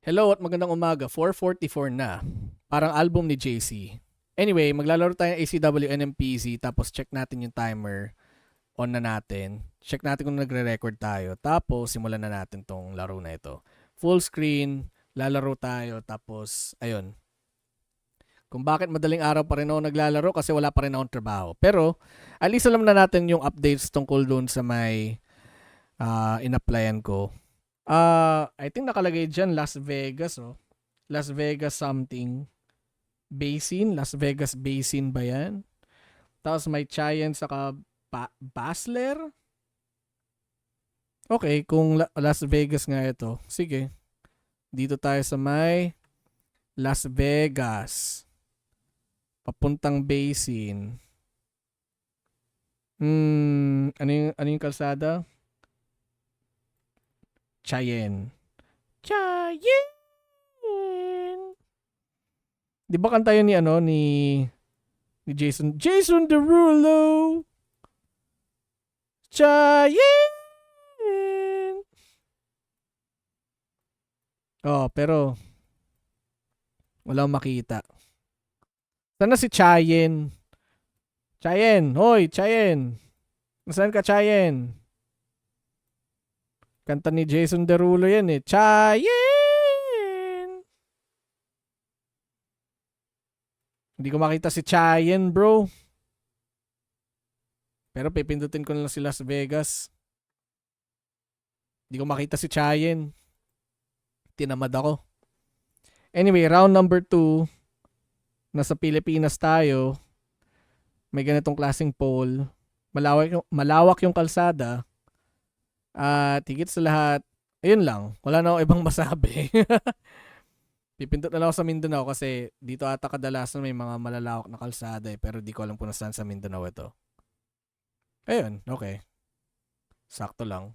Hello at magandang umaga. 4:44 na. Parang album ni JC. Anyway, maglalaro tayo ng ACW NMPZ tapos check natin yung timer. On na natin. Check natin kung nagre-record tayo. Tapos simulan na natin tong laro na ito. Full screen, lalaro tayo tapos ayun. Kung bakit madaling araw pa rin ako naglalaro kasi wala pa rin akong trabaho. Pero at least alam na natin yung updates tungkol doon sa may in-applyan ko. I think nakalagay dyan Las Vegas, oh. Las Vegas something. Basin? Las Vegas Basin ba yan? Tapos may Chayan saka Basler? Okay, kung Las Vegas nga ito. Sige. Dito tayo sa may Las Vegas. Papuntang Basin. Ano yung kalsada? Chayen. Chayen! Di ba kanta yun ni Jason? Jason Derulo! Chayen! Oh, pero walang makita. Sana si Chayen? Chayen! Hoy, Chayen! Nasaan ka, Chayen? Kanta ni Jason Derulo yan eh. Chayen! Hindi ko makita si Chayen, bro. Pero pipindutin ko na lang si Las Vegas. Hindi ko makita si Chayen. Tinamad ako. Anyway, round number 2. Nasa Pilipinas tayo. May ganitong klaseng pole. Malawak yung kalsada. At higit sa lahat, ayun lang. Wala na akong ibang masabi. Pipindot na lang ako sa Mindanao kasi dito ata kadalasan may mga malalawak na kalsada eh. Pero di ko alam kung nasaan sa Mindanao ito. Ayun, okay. Sakto lang.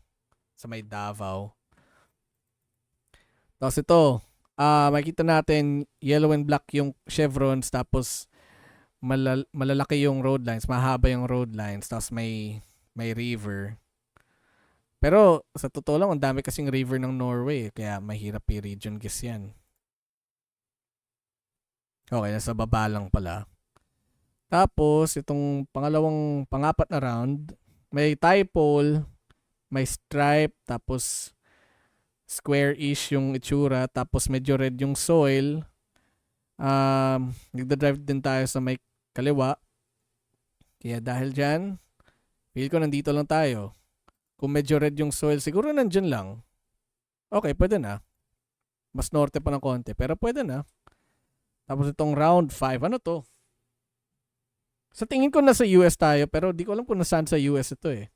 Sa may Davao. Tapos ito, makikita natin yellow and black yung chevrons tapos malalaki yung road lines, mahaba yung road lines, tapos may river. Pero sa totoo lang, ang dami kasing river ng Norway, kaya mahirap i-region guess yan. Okay, nasa baba lang pala. Tapos, itong pangapat na round, may tie pole, may stripe, tapos square-ish yung itsura, tapos medyo red yung soil. Nagda-drive din tayo sa may kaliwa. Kaya dahil dyan, feel ko nandito lang tayo. Kung medyo red yung soil, siguro nandyan lang. Okay, pwede na. Mas norte pa ng konti, pero pwede na. Tapos itong round 5, ano to? Sa tingin ko nasa US tayo, pero di ko alam kung nasaan sa US ito eh.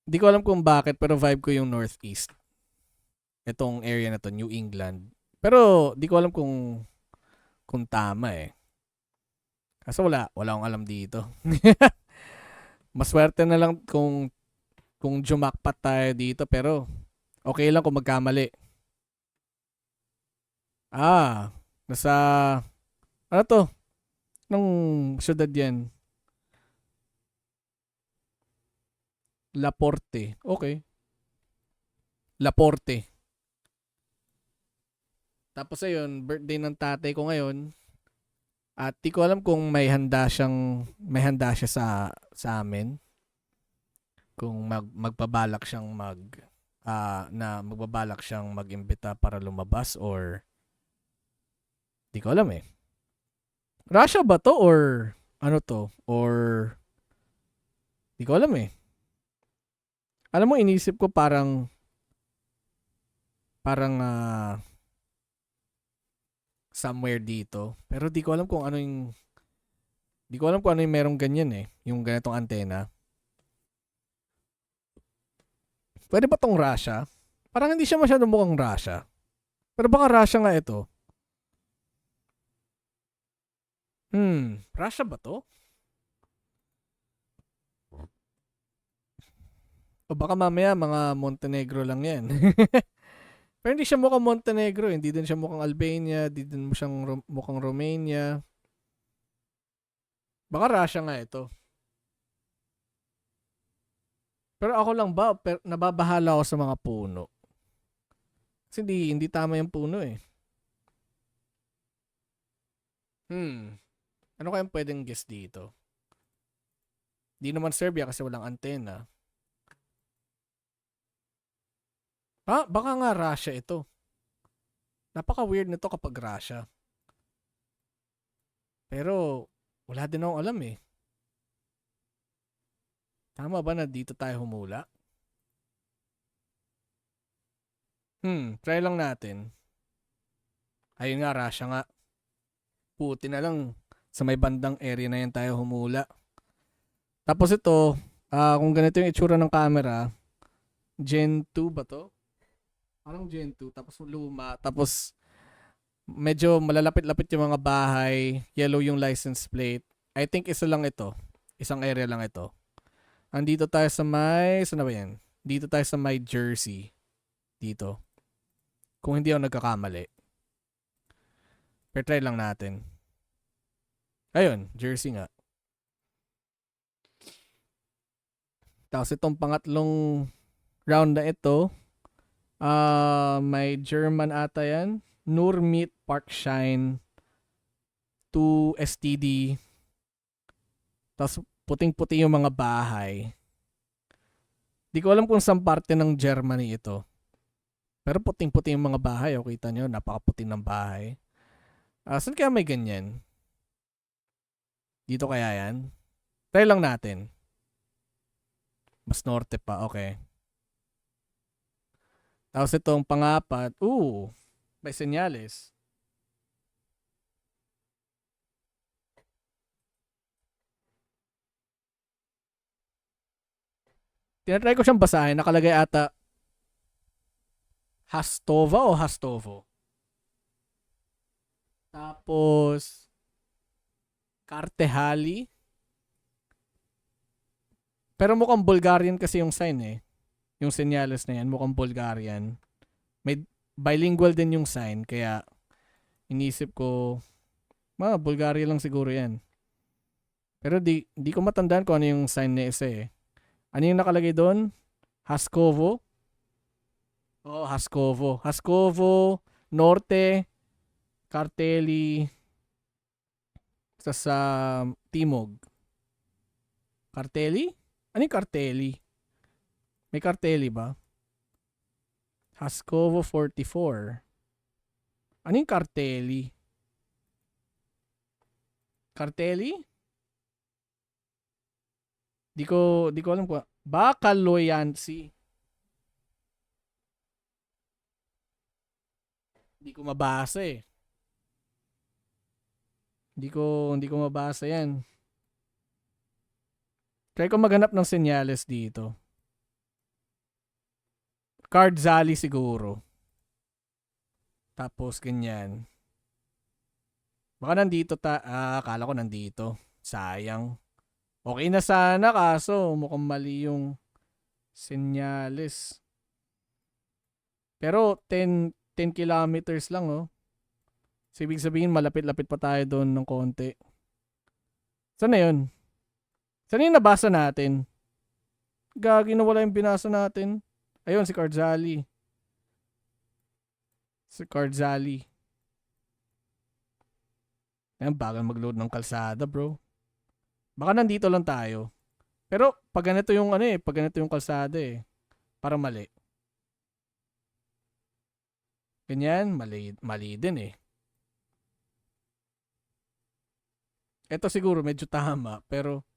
Di ko alam kung bakit, pero vibe ko yung Northeast. Itong area na to, New England. Pero di ko alam kung tama eh. Kaso wala akong alam dito. Maswerte na lang kung jumakpat tayo dito, pero okay lang kung magkamali. Nasa, ano to? Anong syudad yan? Laporte. Okay. Laporte. Tapos ayun, birthday ng tatay ko ngayon. At di ko alam kung may handa siya sa amin. Kung magbabalak siyang magbabalak siyang mag-imbita para lumabas or di ko alam eh. Russia ba to or ano to? Or di ko alam eh. Alam mo, inisip ko parang somewhere dito. Pero di ko alam kung ano yung merong ganyan eh. Yung ganitong antena. Pwede ba tong Russia? Parang hindi siya masyadong mukhang Russia. Pero baka Russia nga ito. Russia ba to? O baka mamaya mga Montenegro lang yan. Pero hindi siya mukhang Montenegro. Hindi din siya mukhang Albania. Hindi din siyang mukhang Romania. Baka Russia nga ito. Pero ako lang ba, nababahala ako sa mga puno. Kasi hindi tama yung puno eh. Ano kayang pwedeng guess dito? Di naman Serbia kasi walang antena. Baka nga Russia ito. Napaka-weird nito kapag Russia. Pero wala din akong alam eh. Tama ba na dito tayo humula? Try lang natin. Ayun nga, Russia nga. Puti na lang sa may bandang area na yan tayo humula. Tapos ito, kung ganito yung itsura ng camera, Gen 2 ba to? Parang Gen 2, tapos luma, tapos medyo malalapit-lapit yung mga bahay, yellow yung license plate. I think isa lang ito. Isang area lang ito. Andito tayo sa may, saan na ba yan? Dito tayo sa may Jersey. Dito. Kung hindi ako nagkakamali. Pero try lang natin. Ayun, Jersey nga. Tapos itong pangatlong round na ito, may German ata yan. Nurmit Parkshine 2 STD. Tapos puting-puti yung mga bahay. Di ko alam kung saan parte ng Germany ito. Pero puting-puti yung mga bahay. O, kita nyo, napakaputi ng bahay. Saan kaya may ganyan? Dito kaya yan? Try lang natin. Mas norte pa, okay. Tapos itong pangapat, may senyales. Tinatry ko siyang basahin. Nakalagay ata Hastova o Hastovo. Tapos Kartehali. Pero mukhang Bulgarian kasi yung sign eh. Yung senyales na yan, mukhang Bulgarian. May bilingual din yung sign, kaya inisip ko, Bulgaria lang siguro yan. Pero di ko matandaan kung ano yung sign na isa eh. Ano yung nakalagay doon? Haskovo? Oo, Haskovo. Haskovo, Norte, Karteli, sa Timog. Karteli? Ano yung Karteli? May Karteli ba? Haskovo 44. Ano yung Karteli? Karteli? Di ko alam po. Bacaloyansi. Di ko mabasa eh. Hindi ko mabasa yan. Try ko maghanap ng senyales dito. Kardzali siguro. Tapos ganyan. Baka nandito akala ko nandito. Sayang. Okay na sana kaso mukhang mali yung senyales. Pero 10 kilometers lang oh. So, ibig sabihin malapit-lapit pa tayo doon ng konti. Saan na yun? Saan yung nabasa natin? Gagi na wala yung binasa natin. Ayun, si Kardzali. Ayan, bagal mag-load ng kalsada, bro. Baka nandito lang tayo. Pero, pag ganito yung pag ganito yung kalsada eh. Para mali. Ganyan, mali din eh. Ito siguro medyo tama, pero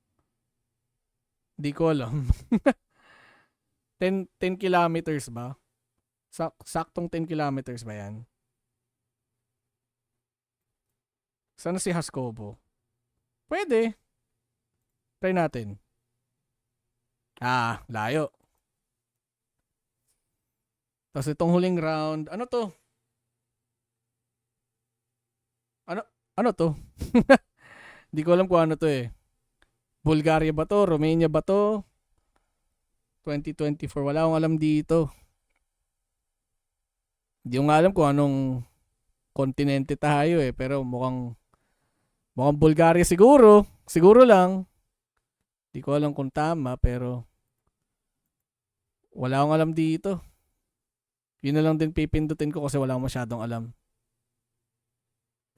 di ko alam. 10 kilometers ba? Saktong 10 kilometers ba yan? Sana si Haskovo? Pwede. Try natin. Layo. Tapos itong huling round, ano to? Ano to? Di ko alam kung ano to eh. Bulgaria ba to? Romania ba to? 2024. Wala akong alam dito. Di ko nga alam kung anong kontinente tayo eh. Pero mukhang Bulgaria siguro. Siguro lang. Di ko alam kung tama pero Wala akong alam dito. Yun na lang din pipindutin ko kasi wala akong masyadong alam.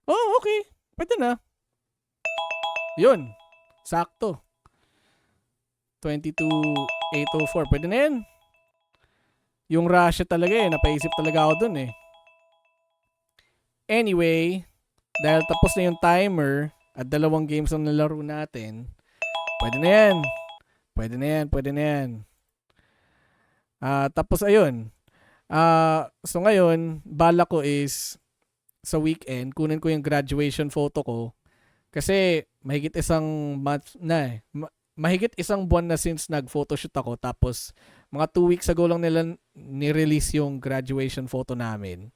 Oh, okay. Pwede na. Yun. Sakto. 22,804. Pwede na yan. Yung Russia talaga napaisip talaga ako dun Anyway, dahil tapos na yung timer at 2 games ang nalaro natin, pwede na yan. Pwede na yan. Tapos ayun. So ngayon, bala ko is sa weekend, kunin ko yung graduation photo ko kasi mahigit isang month na mahigit isang buwan na since nag-photoshoot ako tapos mga 2 weeks ago lang nila ni-release yung graduation photo namin.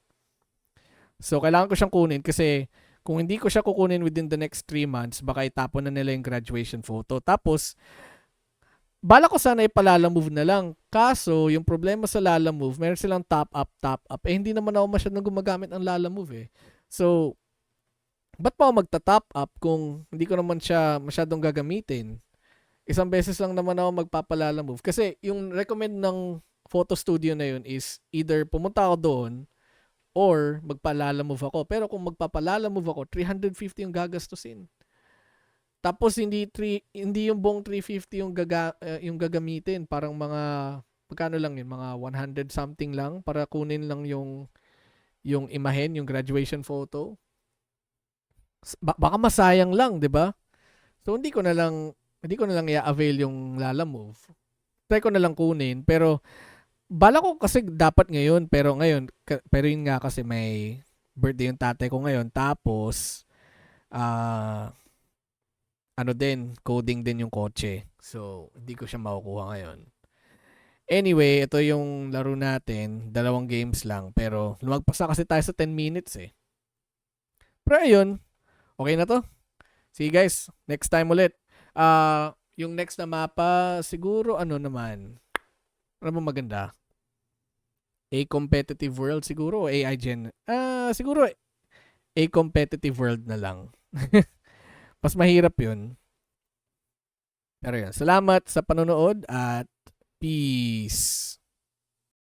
So kailangan ko siyang kunin kasi kung hindi ko siya kukunin within the next 3 months, baka itapon na nila yung graduation photo. Tapos, bala ko sana ipalala-move na lang. Kaso, yung problema sa Lalamove, meron silang top up. Hindi naman ako masyadong gumagamit ng Lalamove So, ba't pa ako magta-top up kung hindi ko naman siya masyadong gagamitin? Isang beses lang naman ako magpapalala-move. Kasi, yung recommend ng photo studio na yun is either pumunta ako doon or magpalala-move ako. Pero kung magpapalala-move ako, 350 yung gagastusin. Tapos hindi yung buong 350 yung gagamitin, parang mga magkano lang yun, mga 100 something lang para kunin lang yung imahen, yung graduation photo. Baka masayang lang, 'di ba? So hindi ko na lang i-avail yung Lalamove. Try ko na lang kunin pero bala ko kasi dapat ngayon pero yun nga kasi may birthday yung tatay ko ngayon tapos coding din yung kotse. So, hindi ko siya makukuha ngayon. Anyway, ito yung laro natin. 2 games lang. Pero, lumagpas na kasi tayo sa 10 minutes Pero ayun, okay na to. See guys, next time ulit. Yung next na mapa, siguro naman. Ano ba maganda? A competitive world siguro o AI gen. Siguro a competitive world na lang. Mas mahirap yun. Pero yun, salamat sa panonood at peace.